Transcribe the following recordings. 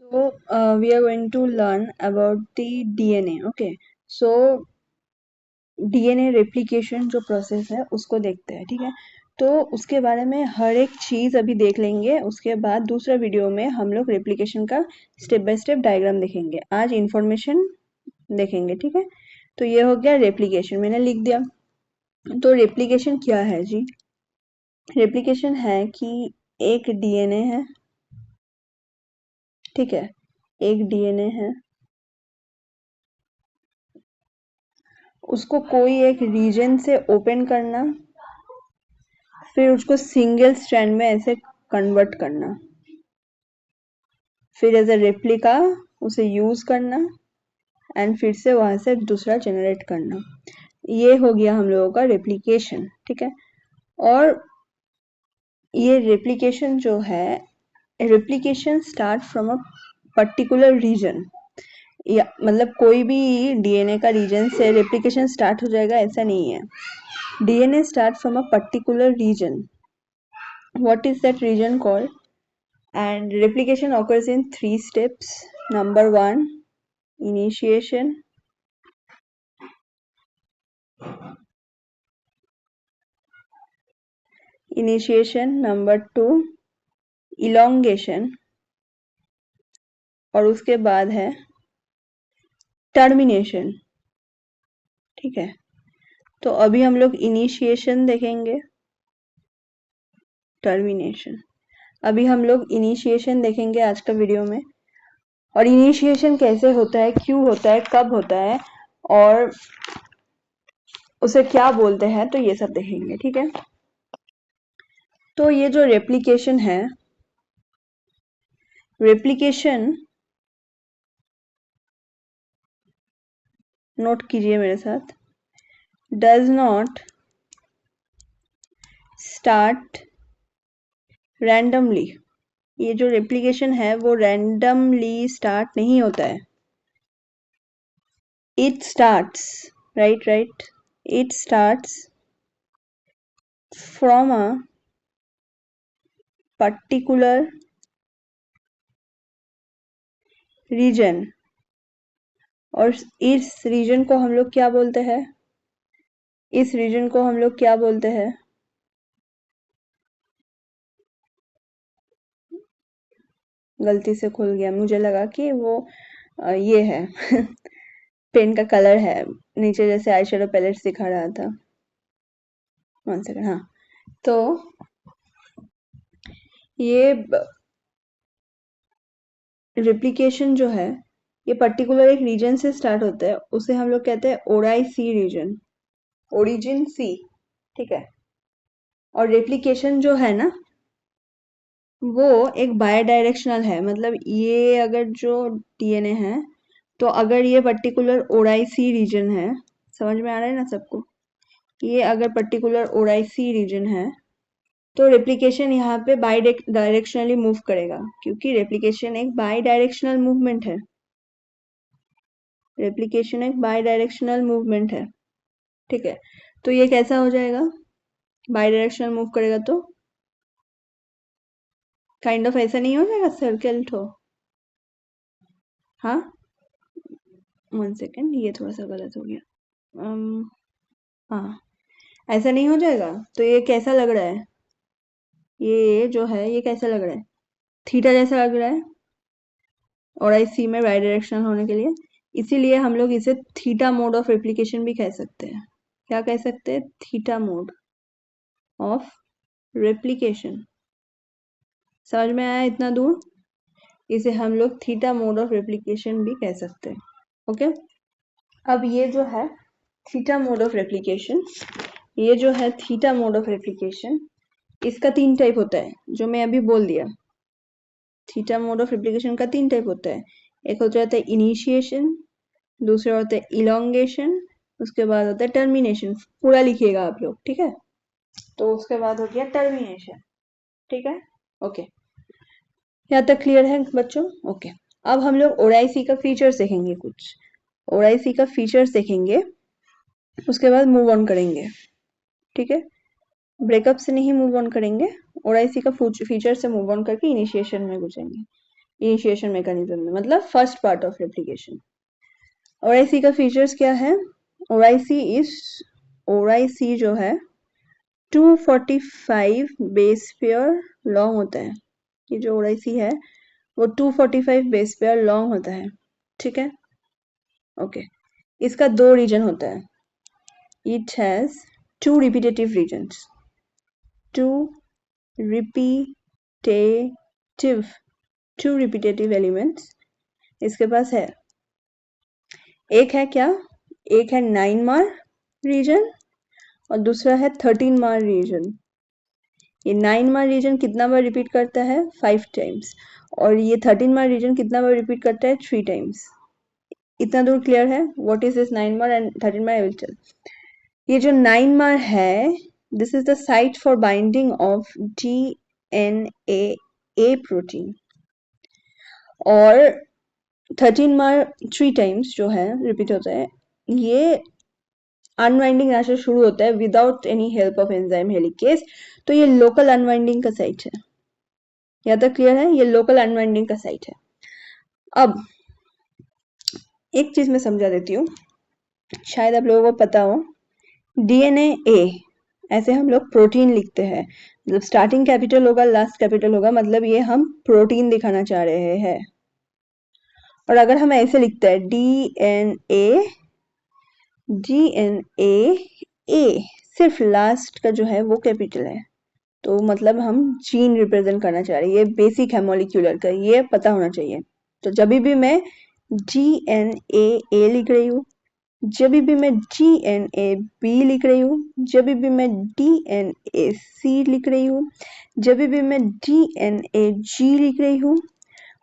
So we are going to learn about the DNA. Okay, so DNA replication जो process है उसको देखते हैं, ठीक है। तो उसके बारे में हर एक चीज़ अभी देख लेंगे। उसके बाद दूसरा वीडियो में हम लोग रेप्लिकेशन का स्टेप बाय स्टेप डायग्राम देखेंगे। आज इंफॉर्मेशन देखेंगे, ठीक है। तो ये हो गया रेप्लिकेशन, मैंने लिख दिया। तो रेप्लिकेशन क्या है जी? रेप्लिकेशन है कि एक डीएनए है, ठीक है, एक डीएनए है, उसको कोई एक रीजन से ओपन करना, फिर उसको सिंगल स्ट्रैंड में ऐसे कन्वर्ट करना, फिर एज अ रेप्लिका उसे यूज करना एंड फिर से वहां से दूसरा जनरेट करना। ये हो गया हम लोगों का रेप्लिकेशन, ठीक है। और ये रेप्लिकेशन जो है, replication start from a particular region, या मतलब कोई भी डीएनए का रीजन से रेप्लिकेशन स्टार्ट हो जाएगा ऐसा नहीं है। DNA start from a particular region. What is that region called? And replication occurs in 3 steps. Number 1, initiation. Number 2, elongation. और उसके बाद है टर्मिनेशन, ठीक है। तो अभी हम लोग इनिशिएशन देखेंगे, टर्मिनेशन। अभी हम लोग इनिशिएशन देखेंगे आज का वीडियो में। और इनिशिएशन कैसे होता है, क्यों होता है, कब होता है और उसे क्या बोलते हैं, तो ये सब देखेंगे, ठीक है। तो ये जो रेप्लिकेशन है, रेप्लिकेशन नोट कीजिए मेरे साथ, डज नॉट स्टार्ट रैंडमली। ये जो रेप्लिकेशन है वो रैंडमली स्टार्ट नहीं होता है। It starts, right, it starts from a particular region. और इस रीजन को हम लोग क्या बोलते हैं? इस रीजन को हम लोग क्या बोलते हैं? गलती से खुल गया, मुझे लगा कि वो ये है पेन का कलर है नीचे, जैसे आई शेडो पैलेट्स दिखा रहा था। 1 सेकंड, हाँ। तो ये रेप्लिकेशन जो है ये पर्टिकुलर एक रीजन से स्टार्ट होता है, उसे हम लोग कहते हैं ओराई सी रीजन, ओरिजिन सी, ठीक है। और रेप्लिकेशन जो है ना वो एक बाय डायरेक्शनल है, मतलब ये अगर जो डीएनए है, तो अगर ये पर्टिकुलर ओराई सी रीजन है, समझ में आ रहा है ना सबको? ये अगर पर्टिकुलर ओराई सी रीजन है तो रेप्लिकेशन यहाँ पे बाई डायरेक्शनली मूव करेगा, क्योंकि रेप्लिकेशन एक बाई डायरेक्शनल मूवमेंट है। रेप्लिकेशन एक बाई डायरेक्शनल मूवमेंट है, ठीक है। तो ये कैसा हो जाएगा? बाई डायरेक्शनल मूव करेगा तो काइंड ऑफ ऐसा नहीं हो जाएगा, सर्कल ठो? हाँ, 1 सेकेंड, ये थोड़ा सा गलत हो गया। हाँ, ऐसा नहीं हो जाएगा। तो ये कैसा लग रहा है? ये जो है ये कैसा लग रहा है? थीटा जैसा लग रहा है और आई सी में बाई डायरेक्शनल होने के लिए। इसीलिए हम लोग इसे थीटा मोड ऑफ रेप्लिकेशन भी कह सकते हैं। क्या कह सकते हैं? Theta mode of replication. समझ में आया इतना दूर? इसे हम लोग थीटा मोड ऑफ रेप्लिकेशन भी कह सकते हैं, ओके। अब ये जो है थीटा मोड ऑफ रेप्लिकेशन, ये जो है थीटा मोड ऑफ रेप्लिकेशन, इसका 3 टाइप होता है, जो मैं अभी बोल दिया। थीटा मोड ऑफ रेप्लिकेशन का 3 टाइप होता है। एक हो जाता है इनिशिएशन, दूसरा होता है इलोंगेशन, उसके बाद होता है टर्मिनेशन। पूरा लिखिएगा आप लोग, ठीक है। तो उसके बाद हो गया टर्मिनेशन, ठीक है, ओके। यहाँ तक क्लियर है बच्चों? ओके। अब हम लोग ओआईसी का फीचर्स देखेंगे, कुछ ओआईसी का फीचर्स देखेंगे, उसके बाद मूव ऑन करेंगे, ठीक है। ब्रेकअप से नहीं मूव ऑन करेंगे, ओआईसी का फीचर से मूव ऑन करके इनिशिएशन में घुसेंगे। इनिशिएशन मैकेनिज्म में, मतलब first part of replication. OIC का फीचर्स क्या है? ओआईसी जो है 245 बेस पेयर लॉन्ग होता है। ये जो ओआईसी है वो 245 बेस पेयर लॉन्ग होता है, ठीक है, ओके। इसका 2 रीजन होता है। It has 2 repetitive regions, 2 repetitive 2 repetitive elements इसके पास है। एक है क्या? एक है 9 मार रीजन और दूसरा है 13 मार रीजन। ये 9 मार रीजन कितना बार रिपीट करता है? 5 टाइम्स। और ये 13 मार रीजन कितना बार रिपीट करता है? 3 टाइम्स। इतना दूर क्लियर है? व्हाट इज दिस 9 मार and 13 mer? I will tell. ये जो 9 मार है, this is the site for binding of DNA protein. और 13 मार 3 टाइम्स जो है रिपीट होता है, ये अनवाइंडिंग यहाँ से शुरू होता है without any help of enzyme helicase. तो ये लोकल अनवाइंडिंग का साइट है। यहाँ तक क्लियर है? ये लोकल अनवाइंडिंग का साइट है। अब एक चीज मैं समझा देती हूँ, शायद आप लोगों को पता हो, DNA ऐसे हम लोग प्रोटीन लिखते हैं, मतलब स्टार्टिंग कैपिटल होगा, लास्ट कैपिटल होगा, मतलब ये हम प्रोटीन दिखाना चाह रहे हैं। और अगर हम ऐसे लिखते हैं DNA सिर्फ लास्ट का जो है वो कैपिटल है, तो मतलब हम जीन रिप्रेजेंट करना चाह रहे हैं। ये बेसिक है मॉलिक्यूलर का, ये पता होना चाहिए। तो जब भी मैं DNA लिख रही हूँ, जब भी मैं DNA-B लिख रही हूँ, जब भी मैं DNA-C लिख रही हूँ, जब भी मैं DNA-G लिख रही हूँ,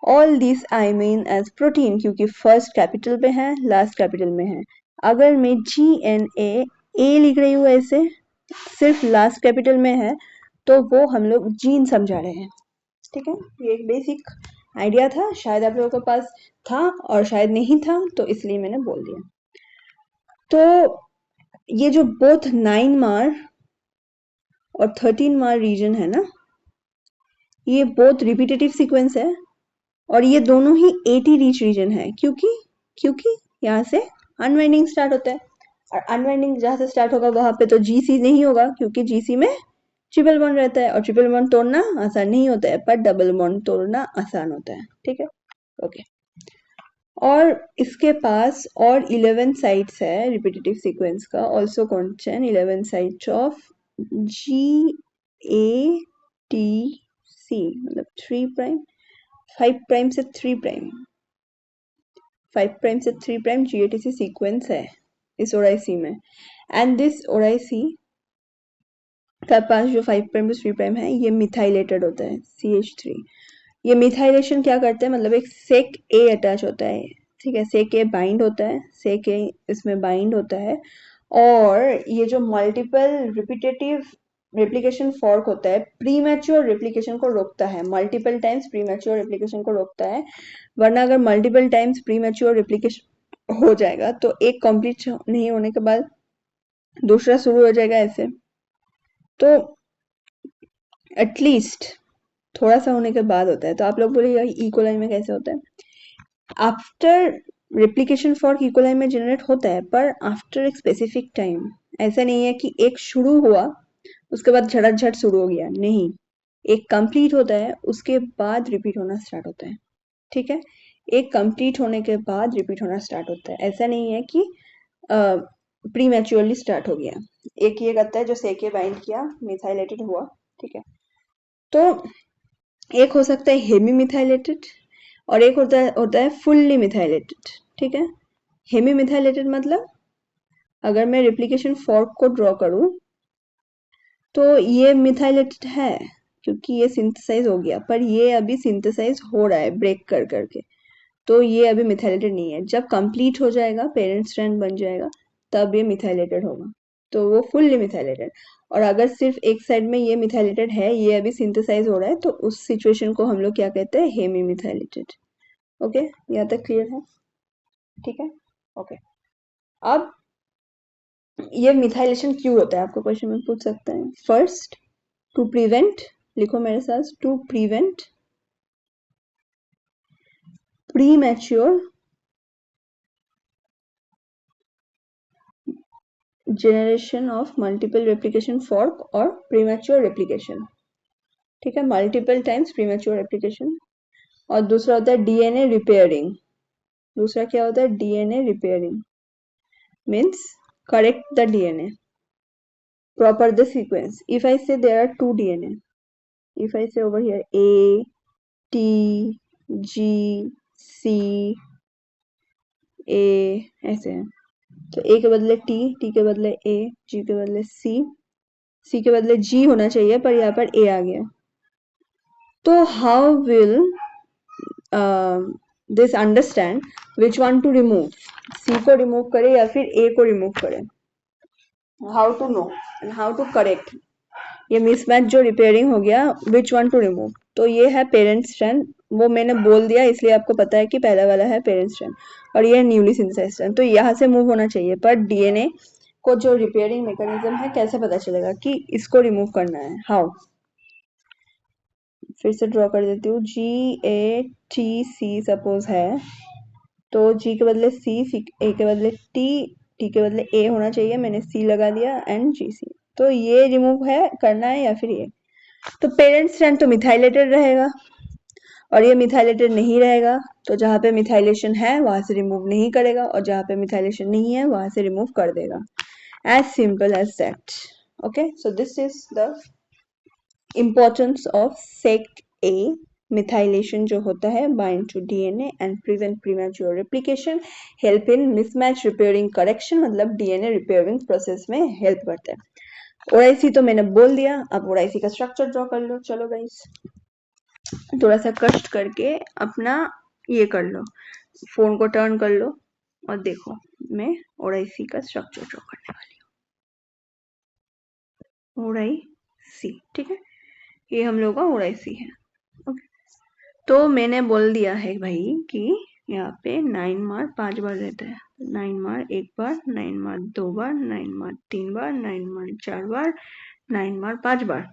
all this I mean as protein, क्योंकि फर्स्ट कैपिटल में है, लास्ट कैपिटल में है। अगर मैं DNA-A लिख रही हूँ ऐसे, सिर्फ लास्ट कैपिटल में है, तो वो हम लोग जीन समझा रहे हैं, ठीक है। ये एक बेसिक आइडिया था, शायद आप लोगों के पास था और शायद नहीं था, तो इसलिए मैंने बोल दिया। तो ये जो बोथ 9 मार और 13 मार रीजन है ना, ये बोथ रिपीटेटिव सीक्वेंस है और ये दोनों ही 80 रीच रीजन है। क्योंकि यहाँ से अनवाइंडिंग स्टार्ट होता है, और अनवाइंडिंग जहाँ से स्टार्ट होगा वहां पे तो जीसी नहीं होगा, क्योंकि जीसी में ट्रिपल बॉन्ड रहता है और ट्रिपल बॉन्ड तोड़ना आसान नहीं होता है, पर डबल बॉन्ड तोड़ना आसान होता है, ठीक है, ओके। और इसके पास और 11 साइट्स है रिपीटेटिव सीक्वेंस का, also contain 11 sites of GATC, मतलब 3 प्राइम 5 प्राइम से 3 प्राइम 5 प्राइम से 3 प्राइम GATC सीक्वेंस है इस ओआईसी में। एंड दिस ओआईसी का पास जो 5 प्राइम टू 3 प्राइम है, ये मिथाइलेटेड होता है CH3। ये मिथाइलेशन क्या करते हैं, मतलब एक सेक ए अटैच होता है, ठीक है, सेक ए बाइंड होता है, सेक ए इसमें बाइंड होता है, और ये जो मल्टीपल रिपीटेटिव रेप्लिकेशन फॉर्क होता है, प्रीमैच्योर रेप्लिकेशन को रोकता है, मल्टीपल टाइम्स प्रीमैच्योर रेप्लिकेशन को रोकता है। वरना अगर मल्टीपल टाइम्स प्रीमैच्योर रेप्लिकेशन हो जाएगा तो एक कंप्लीट नहीं होने के बाद दूसरा शुरू हो जाएगा ऐसे। तो एटलीस्ट थोड़ा सा होने के बाद होता है। तो आप लोग बोलिएगा इकोलाई में कैसे होता है? आफ्टर रेप्लिकेशन फॉर्क इकोलाई में जनरेट होता है, पर आफ्टर एक स्पेसिफिक टाइम। ऐसा नहीं है कि एक शुरू हुआ उसके बाद झट शुरू हो गया, नहीं, एक कंप्लीट होता है उसके बाद रिपीट होना स्टार्ट होता है, ठीक है। एक कंप्लीट होने के बाद रिपीट होना स्टार्ट होता है, ऐसा नहीं है कि प्री मैच्योरली स्टार्ट हो गया। एक ये करता है जो सेके बाइंड किया, मिथाइलेटेड हुआ, ठीक है। तो एक हो सकता है हेमी मिथाइलेटेड और एक होता है फुल्ली मिथाइलेटेड, ठीक है। हेमी मिथाइलेटेड मतलब अगर मैं रेप्लिकेशन फॉर्क को ड्रॉ करूं तो ये मिथाइलेटेड है क्योंकि ये सिंथेसाइज हो गया, पर ये अभी सिंथेसाइज हो रहा है ब्रेक कर करके, तो ये अभी मिथाइलेटेड नहीं है। जब कंप्लीट हो जाएगा, पेरेंट स्ट्रैंड बन जाएगा, तब ये मिथाइलेटेड होगा, तो वो फुल्ली मिथाइलेटेड। और अगर सिर्फ एक साइड में ये मिथाइलेटेड है, ये अभी सिंथेसाइज हो रहा है, तो उस सिचुएशन को हम लोग क्या कहते हैं? Hemy methylated. ओके, यहाँ तक क्लियर है? ठीक है, ओके। अब ये मिथाइलेशन क्यों होता है, आपको क्वेश्चन में पूछ सकते हैं। फर्स्ट, टू प्रिवेंट, लिखो मेरे साथ, to prevent premature generation of multiple replication fork और premature replication, ठीक है, मल्टीपल टाइम्स प्रीमेच्योर replication। और दूसरा होता है डीएनए रिपेयरिंग। दूसरा क्या होता है? DNA repairing means correct the DNA, proper the sequence. If I say there are two DNA, if I say over here A, T, G, C, A, ऐसे है, तो A के बदले T, T के बदले A, G के बदले C, C के बदले G होना चाहिए पर यहाँ पर A आ गया। तो how will this understand which one to remove? C को रिमूव करे या फिर A को रिमूव करे? How to know and how to correct ये मिसमैच जो रिपेयरिंग हो गया, विच वन टू रिमूव? तो ये है पेरेंट स्ट्रैंड, वो मैंने बोल दिया इसलिए आपको पता है कि पहला वाला है पेरेंट स्ट्रैंड और ये न्यूली सिंथेसाइज्ड स्ट्रैंड, तो यहाँ से मूव होना चाहिए। पर डीएनए को जो रिपेयरिंग मैकेनिज्म है कैसे पता चलेगा कि इसको रिमूव करना है? हाउ? फिर से ड्रॉ कर देती हूँ। GATC सपोज है, तो G के बदले C, A के बदले T, T के बदले A होना चाहिए, मैंने C लगा दिया एंड GC। तो ये रिमूव है करना है या फिर ये? तो पेरेंट स्ट्रैंड तो मिथाइलेटेड रहेगा और ये मिथाइलेटेड नहीं रहेगा, तो जहाँ पे मिथाइलेशन है वहां से रिमूव नहीं करेगा और जहाँ पे मिथाइलेशन नहीं है वहां से रिमूव कर देगा। As simple as that. Okay, so this is the importance of Seq A. Methylation जो होता है bind to DNA and prevent premature replication, help in mismatch repairing correction, मतलब डीएनए रिपेयरिंग प्रोसेस में हेल्प करता है। OIC तो मैंने बोल दिया, अब ओआईसी का स्ट्रक्चर ड्रॉ कर लो। चलो गाइस, थोड़ा सा कष्ट करके अपना ये कर लो, फोन को टर्न कर लो और देखो मैं ओआईसी का स्ट्रक्चर ड्रॉ करने वाली हूँ। ओआईसी, ठीक है, ये हम लोग का ओआईसी है। ओके, तो मैंने बोल दिया है भाई कि यहाँ पे 9 मार 5 बार रहता है। 9 मार 1 बार, 9 मार 2 बार, 9 मार 3 बार, 9 मार 4 बार, 9 मार 5 बार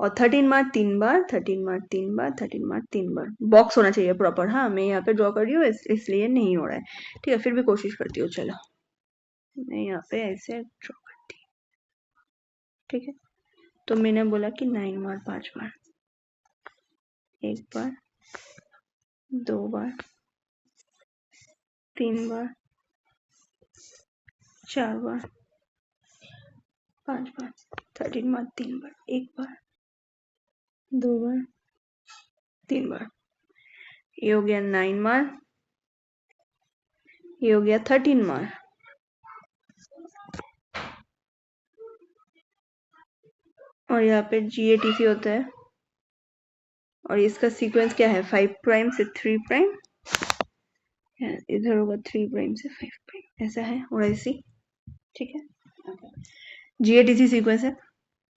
और 13 मार 3 बार, 13 मार 3 बार, 13 मार 3 बार। बॉक्स होना चाहिए प्रॉपर। हाँ, मैं यहाँ पे ड्रॉ कर रही हूँ इसलिए नहीं हो रहा है, ठीक है, फिर भी कोशिश करती हूँ। चलो मैं यहाँ पे ऐसे ड्रॉ करती हूँ, ठीक है। तो मैंने बोला कि 9 मार 5 बार, 1 बार, 2 बार, 3 बार, 4 बार, 5 बार, 13 मार 3 बार, 1 बार, 2 बार, 3 बार। ये हो गया 9 मार, ये हो गया 13 मार, और यहाँ पे GATC होता है और इसका सीक्वेंस क्या है? 5 प्राइम से 3 प्राइम, इधर होगा 3 प्राइम से 5 प्राइम, ऐसा है ओआईसी, ठीक है। GATC सीक्वेंस है।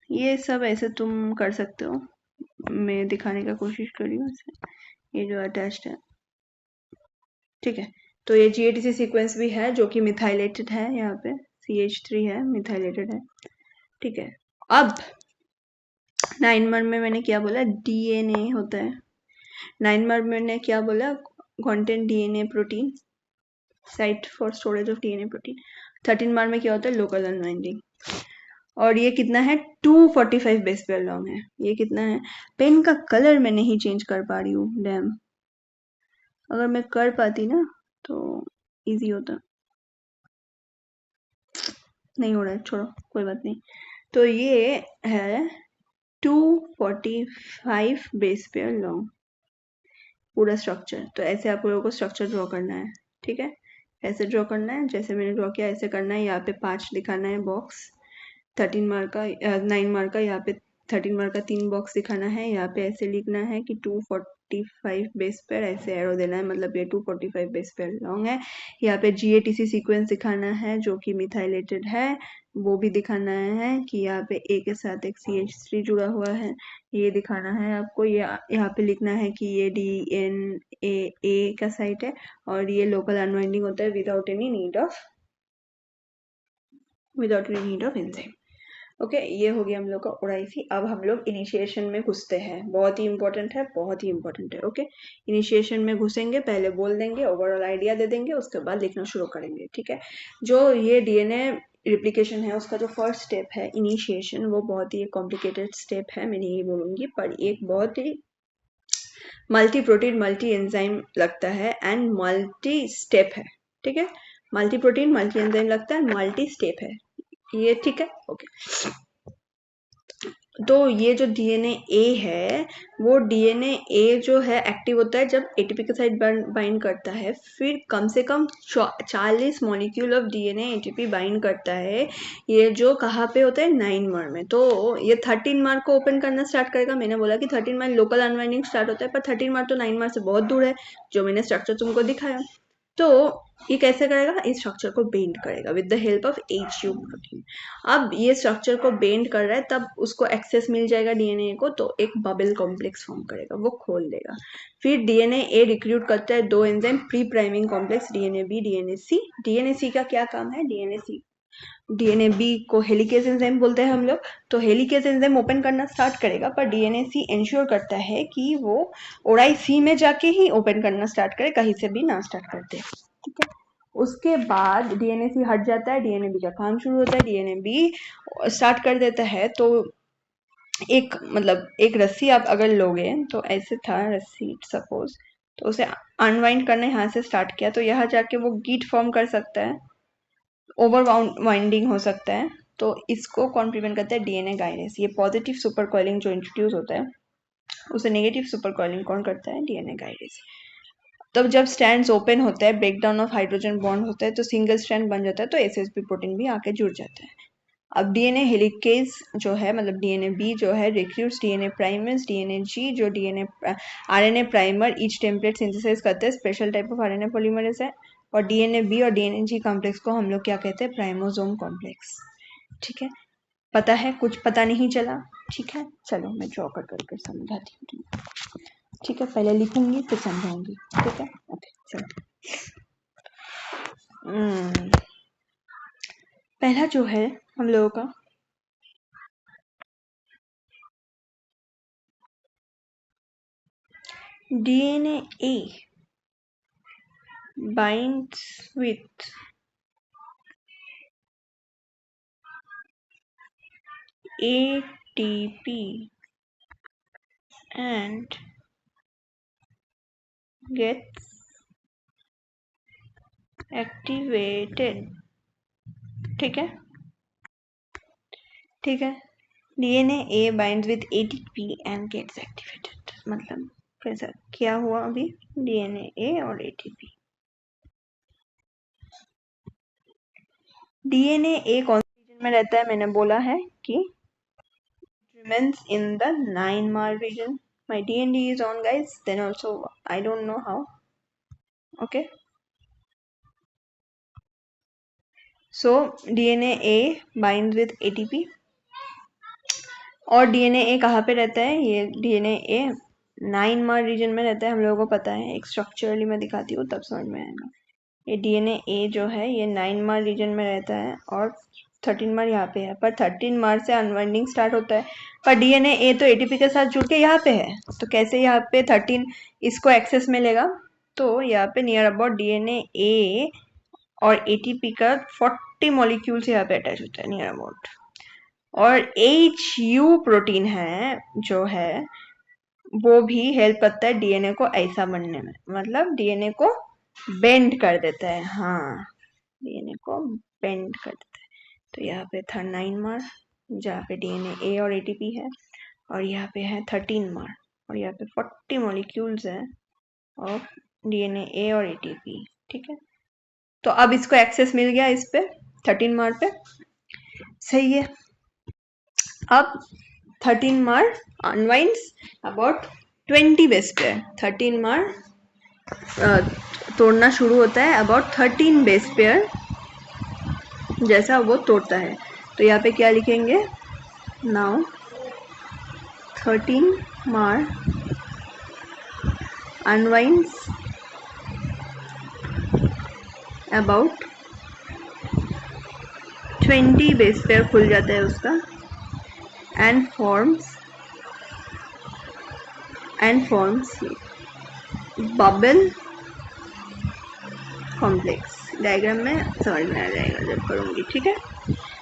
ये सब ऐसे तुम कर सकते हो, मैं दिखाने का कोशिश कर रही हूँ। ये जो अटैच्ड है, ठीक है, तो ये GATC सीक्वेंस भी है जो कि मिथाइलेटेड है, यहाँ पे CH3 है, मिथाइलेटेड है, ठीक है। अब 9 मर में मैंने क्या बोला? डीएनए होता है। 9 मर में मैंने क्या बोला? Content DNA protein, site for storage of DNA protein. 13 मर में क्या होता है? Local unwinding. और ये कितना है? 245 बेस पेयर लॉन्ग है। ये कितना है? पेन का कलर मैं नहीं चेंज कर पा रही हूँ, डैम। अगर मैं कर पाती ना तो इजी होता, नहीं हो रहा है, छोड़ो कोई बात नहीं। तो ये है 245 बेस पेयर लॉन्ग पूरा स्ट्रक्चर। तो ऐसे आप लोगों को स्ट्रक्चर ड्रॉ करना है, ठीक है, ऐसे ड्रॉ करना है जैसे मैंने ड्रॉ किया, ऐसे करना है। यहाँ पे 5 दिखाना है बॉक्स, 13 मार्क का 9 मार्क का, यहाँ पे 13 मार्क का 3 बॉक्स दिखाना है। यहाँ पे ऐसे लिखना है कि 245 बेस पेयर, ऐसे एरो देना है, मतलब ये 245 बेस पेयर लॉन्ग है। यहाँ पे GATC सीक्वेंस दिखाना है जो कि मिथाइलेटेड है, वो भी दिखाना है कि यहाँ पे A के साथ एक CH3 जुड़ा हुआ है, ये दिखाना है आपको। ये यहाँ पे लिखना है कि ये DNA का साइट है और ये लोकल अनवाइंडिंग होता है without any need of enzyme. Okay, ये हो गया हम लोग का ओराइसी। अब हम लोग इनिशिएशन में घुसते हैं, बहुत ही इंपॉर्टेंट है, बहुत ही इंपॉर्टेंट है। ओके, इनिशिएशन में घुसेंगे, पहले बोल देंगे, ओवरऑल आइडिया दे देंगे, उसके बाद लिखना शुरू करेंगे। ठीक है, जो ये डीएनए रिप्लिकेशन है उसका जो फर्स्ट स्टेप है इनिशिएशन, वो बहुत ही कॉम्प्लिकेटेड स्टेप है, मैं नहीं बोलूंगी, पर एक बहुत ही मल्टी प्रोटीन मल्टी एंजाइम लगता है एंड मल्टी स्टेप है। ठीक है, मल्टी प्रोटीन मल्टी एंजाइम लगता है, मल्टी स्टेप है ये। ठीक है, ओके। तो ये जो डीएनए ए है, वो डीएनए ए जो है एक्टिव होता है जब एटीपी के साथ बाइंड करता है, फिर कम से कम 40 molecule of DNA ATP bind करता है। ये जो कहाँ पे होता है, 9 में। तो ये 13 को ओपन करना स्टार्ट करेगा। मैंने बोला कि 13 लोकल अनवाइंडिंग स्टार्ट होता है, पर 13 तो 9 से बहुत दूर है, जो मैंने स्ट्रक्चर तुमको दिखाया। तो ये कैसे करेगा, इस स्ट्रक्चर को बेंड करेगा with the help of HU protein. अब ये स्ट्रक्चर को बेंड कर रहा है, तब उसको एक्सेस मिल जाएगा डीएनए को, तो एक बबल कॉम्प्लेक्स फॉर्म करेगा, वो खोल देगा। फिर डीएनए ए रिक्रूट करता है 2 enzyme pre priming complex, DNA B, DNA C. DNA C का क्या काम है, डीएनए बी को हेलिकेज एंजाइम बोलते हैं हम लोग। तो हेलिकेज एंजाइम ओपन करना स्टार्ट करेगा, पर डीएनए सी इंश्योर करता है कि वो ओराई सी में जाके ही ओपन करना स्टार्ट करे, कहीं से भी ना स्टार्ट करते। ठीक है, उसके बाद डीएनए सी हट जाता है, डीएनए बी का काम शुरू होता है। डीएनए बी स्टार्ट कर देता है, तो एक मतलब एक रस्सी आप अगर लोगे, तो ऐसे था रस्सी सपोज, तो उसे अनवाइंड करना यहाँ से स्टार्ट किया, तो यहाँ जाके वो गीट फॉर्म कर सकता है, ओवर वाइंडिंग हो सकता है। तो इसको कौन प्रिवेंट करता है, डीएनए गाइडेंस। ये पॉजिटिव सुपर कॉइलिंग जो इंट्रोड्यूस होता है, उसे नेगेटिव सुपर कॉइलिंग कौन करता है, डीएनए गाइडेंस। तब जब स्ट्रैंड्स ओपन होता है, ब्रेकडाउन ऑफ हाइड्रोजन बॉन्ड होता है, तो सिंगल स्ट्रैंड बन जाता है, तो एसएसपी प्रोटीन भी आके जुड़ जाता है। अब डीएनए हेलिकेज जो है, मतलब डीएनए बी जो है, recruits DNA primers, DNA G जो DNA RNA primer each template synthesize करते हैं, special type of RNA polymerase है। और डीएनए बी और डीएनए जी कॉम्प्लेक्स को हम लोग क्या कहते हैं, प्राइमोसोम कॉम्प्लेक्स। ठीक है, पता है, कुछ पता नहीं चला। ठीक है, चलो मैं ड्रॉ कर करके समझाती हूँ तुमको। ठीक है, पहले लिखूंगी फिर समझाऊंगी। ठीक है, ओके चलो। पहला जो है हम लोगों का DNA A binds with ATP and gets activated। ठीक है, ठीक है, DNA A binds with ATP and gets activated, मतलब कैसा क्या हुआ अभी, डीएनए ए और एटीपी। डीएनए ए कौन से रीजन में रहता है, मैंने बोला है कि remains in the 9 region. My DND is on, guys, then also I don't know how. Okay, so DNA A binds with ATP, और डीएनए ए कहाँ पे रहता है, ये डीएनए ए 9 रीजन में रहता है, हम लोगों को पता है। एक स्ट्रक्चरली मैं दिखाती हूँ तब समझ में आएगा। ये डीएनए ए जो है ये 9 रीजन में रहता है, और 13 यहाँ पे है, पर 13 से अनवाइंडिंग स्टार्ट होता है। पर डीएनए ए तो एटीपी के साथ जुड़ के यहाँ पे है, तो कैसे यहाँ पे 13 इसको एक्सेस मिलेगा, तो यहाँ पे नियर अबाउट डीएनए ए और एटीपी का 40 मॉलिक्यूल्स यहाँ पे अटैच होता है नियर अबाउट। और HU प्रोटीन है जो है, वो भी हेल्प करता है डीएनए को ऐसा बनने में, मतलब डीएनए को बेंड कर देता है। हाँ, डीएनए को बेंड कर देता है। तो यहाँ पे था 9 जहाँ पे डीएनए ए और एटीपी है, और यहाँ पे है 13 और यहाँ पे 40 मॉलिक्यूल्स है और डीएनए ए और एटीपी। ठीक है, तो अब इसको एक्सेस मिल गया इस पे 13 पे, सही है। अब 13 unwinds about 20 बेस पे। 13 तोड़ना शुरू होता है अबाउट 13 बेस पेयर, जैसा वो तोड़ता है। तो यहाँ पे क्या लिखेंगे, now 13 unwinds about 20 base pair खुल जाता है उसका, and forms bubble complex. Diagram में समझ में आ जाएगा जब करूँगी, ठीक है।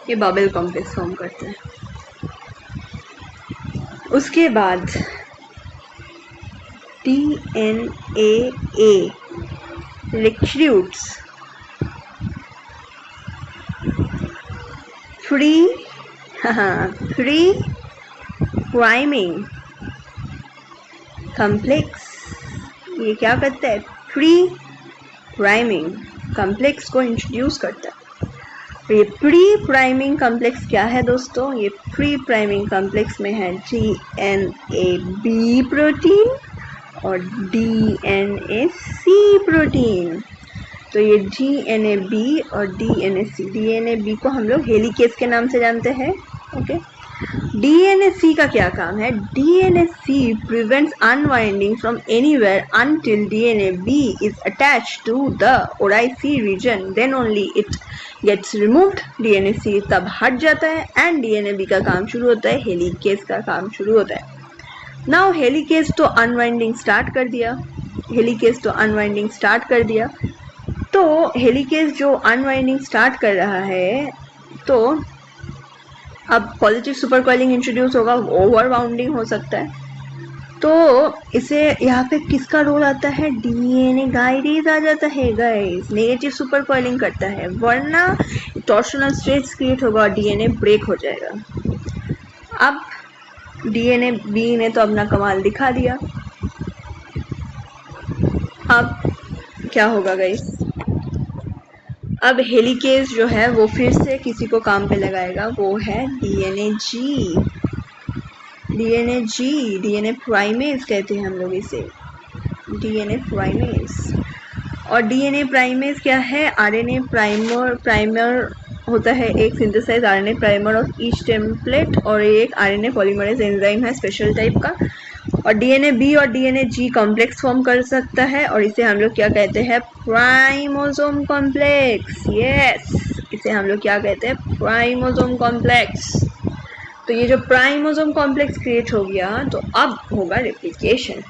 ये बबल कॉम्प्लेक्स फॉर्म करते हैं। उसके बाद DNA recruits free priming complex। ये क्या करता है? प्री प्राइमिंग कॉम्प्लेक्स को इंट्रोड्यूस करता है। ये प्री प्राइमिंग कॉम्प्लेक्स क्या है दोस्तों? ये प्री प्राइमिंग कॉम्प्लेक्स में है GNAB प्रोटीन और DNAC प्रोटीन। तो ये GNAB और DNAC, DNAB को हम लोग हेलिकेज के नाम से जानते हैं, ओके। DNAC का क्या काम है? DNAC prevents unwinding from anywhere until DNAB is attached to the ORIC region, then only it gets removed। DNAC तब हट जाता है एंड DNAB का काम शुरू होता है, हेलिकेज का काम शुरू होता है। नाउ हेलिकेज तो अनवाइंडिंग स्टार्ट कर दिया, तो हेलिकेज जो अनवाइंडिंग स्टार्ट कर रहा है, तो अब पॉजिटिव सुपर कॉइलिंग इंट्रोड्यूस होगा, ओवर बाउंडिंग हो सकता है। तो इसे यहाँ पे किसका रोल आता है? डीएनए गाइडेज आ जाता है गाइस, नेगेटिव सुपर कॉइलिंग करता है, वरना टॉर्शनल स्ट्रेस क्रिएट होगा और डीएनए ब्रेक हो जाएगा। अब डीएनए बी ने तो अपना कमाल दिखा दिया। अब क्या होगा गाइस? अब हेलिकेज जो है वो फिर से किसी को काम पे लगाएगा, वो है डीएनए प्राइमेज कहते हैं हम लोग इसे, डीएनए प्राइमेज। और डीएनए प्राइमेज क्या है? आरएनए प्राइमर होता है, एक synthesize RNA primer of each template, और एक आरएनए पॉलीमरेज एंजाइम है स्पेशल टाइप का। और डीएनए बी और डीएनए जी कॉम्प्लेक्स फॉर्म कर सकता है, और इसे हम लोग क्या कहते हैं? प्राइमोसोम कॉम्प्लेक्स। यस, इसे हम लोग क्या कहते हैं? प्राइमोसोम कॉम्प्लेक्स। तो ये जो प्राइमोसोम कॉम्प्लेक्स क्रिएट हो गया, तो अब होगा रेप्लिकेशन।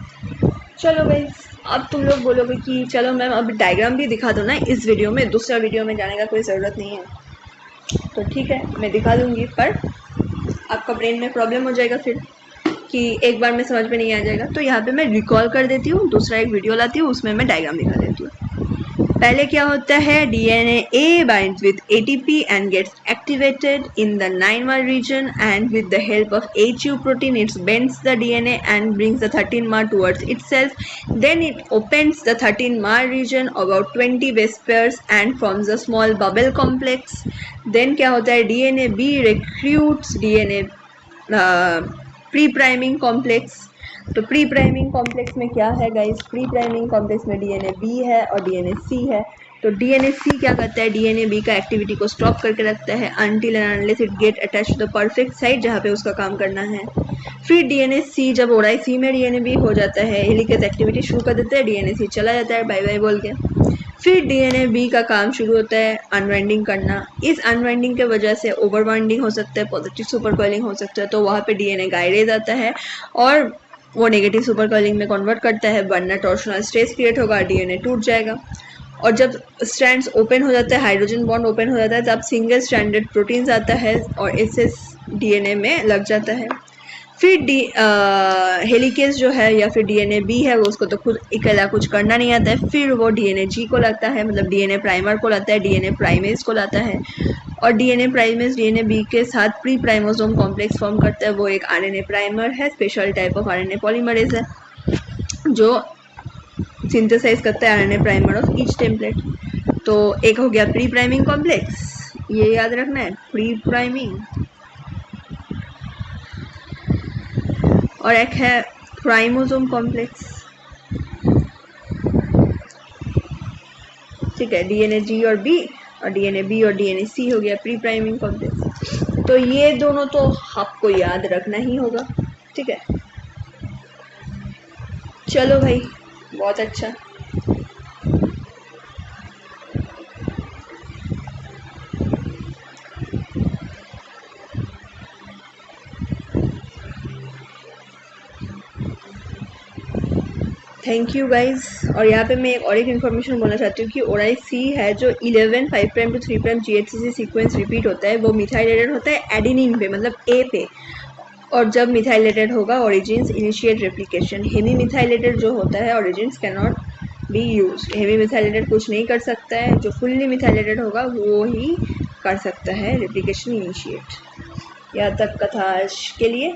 चलो गाइस, अब तुम लोग बोलोगे कि चलो मैम अब डायग्राम भी दिखा दो ना इस वीडियो में, दूसरा वीडियो में जाने का कोई ज़रूरत नहीं है। तो ठीक है, मैं दिखा दूंगी, पर आपका ब्रेन में प्रॉब्लम हो जाएगा फिर कि एक बार में समझ में नहीं आ जाएगा। तो यहाँ पे मैं रिकॉल कर देती हूँ, दूसरा एक वीडियो लाती हूँ, उसमें मैं डायग्राम दिखा देती हूँ। पहले क्या होता है? DNA A binds with ATP and gets activated in the 9' region, and with the help of HU protein its bends the DNA and brings the 13' towards itself. Then it opens the 13' region about 20 base pairs and forms a small bubble complex. Then क्या होता है? DNA B recruits DNA pre priming complex. तो pre priming complex में क्या है guys? Pre priming complex में DNA B है और डीएनए सी है। तो डीएनए सी क्या करता है? डीएनए बी का एक्टिविटी को स्टॉप करके रखता है until and unless it get attach to the perfect site जहाँ पे उसका काम करना है। फिर डीएनए सी जब ओराई सी में डीएनए बी हो जाता है, हेलिकेज एक्टिविटी शुरू कर देता है, डीएनए सी चला जाता है बाय बाय बोल के। फिर डीएनए बी का काम शुरू होता है अनवाइंडिंग करना। इस अनवाइंडिंग के वजह से ओवर बाइंडिंग हो सकता है, पॉजिटिव सुपर कॉइलिंग हो सकता है, तो वहाँ पे डीएनए गाइडेज आता है और वो नेगेटिव सुपर कॉइलिंग में कन्वर्ट करता है, वरना टॉर्शनल स्ट्रेस क्रिएट होगा, डीएनए टूट जाएगा। और जब स्ट्रैंड्स ओपन हो जाता है, हाइड्रोजन बॉन्ड ओपन हो जाता है, तब सिंगल स्ट्रैंडेड प्रोटीन्स आता है और इससे डीएनए में लग जाता है। फिर हेलिकेज जो है या फिर डीएनए बी है, वो उसको तो खुद अकेला कुछ करना नहीं आता है, फिर वो डीएनए जी को लगता है, मतलब डीएनए प्राइमर को लाता है, डीएनए प्राइमेज को लाता है, और डीएनए प्राइमेज डीएनए बी के साथ प्री प्राइमोसोम कॉम्प्लेक्स फॉर्म करता है। वो एक आरएनए प्राइमर है, special type of RNA polymerase है जो सिंथेसाइज करता है RNA primer of each template. तो एक हो गया प्री प्राइमिंग कॉम्प्लेक्स, ये याद रखना है, प्री प्राइमिंग, और एक है प्राइमोसोम कॉम्प्लेक्स। ठीक है, डीएनए जी और बी, और डीएनए बी और डीएनए सी हो गया प्री प्राइमिंग कॉम्प्लेक्स। तो ये दोनों तो आपको याद रखना ही होगा, ठीक है। चलो भाई, बहुत अच्छा। Thank you guys. और यहाँ पे मैं एक इन्फॉर्मेशन बोलना चाहती हूँ कि ORIC है जो 11 5' to 3' GHCC सीक्वेंस रिपीट होता है वो मिथाइलेटेड होता है एडेनिन पे, मतलब ए पे। और जब मिथाइलेटेड होगा origins initiate replication. Hemi methylated जो होता है origins cannot be use. Hemi methylated कुछ नहीं कर सकता है, जो फुल्ली मिथाइलेटेड होगा वो ही कर सकता है रेप्लिकेशन इनिशिएट। यहाँ तक कथा आज के लिए।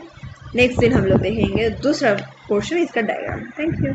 नेक्स्ट दिन हम लोग देखेंगे दूसरा पोर्शन, इसका डायग्राम। Thank you.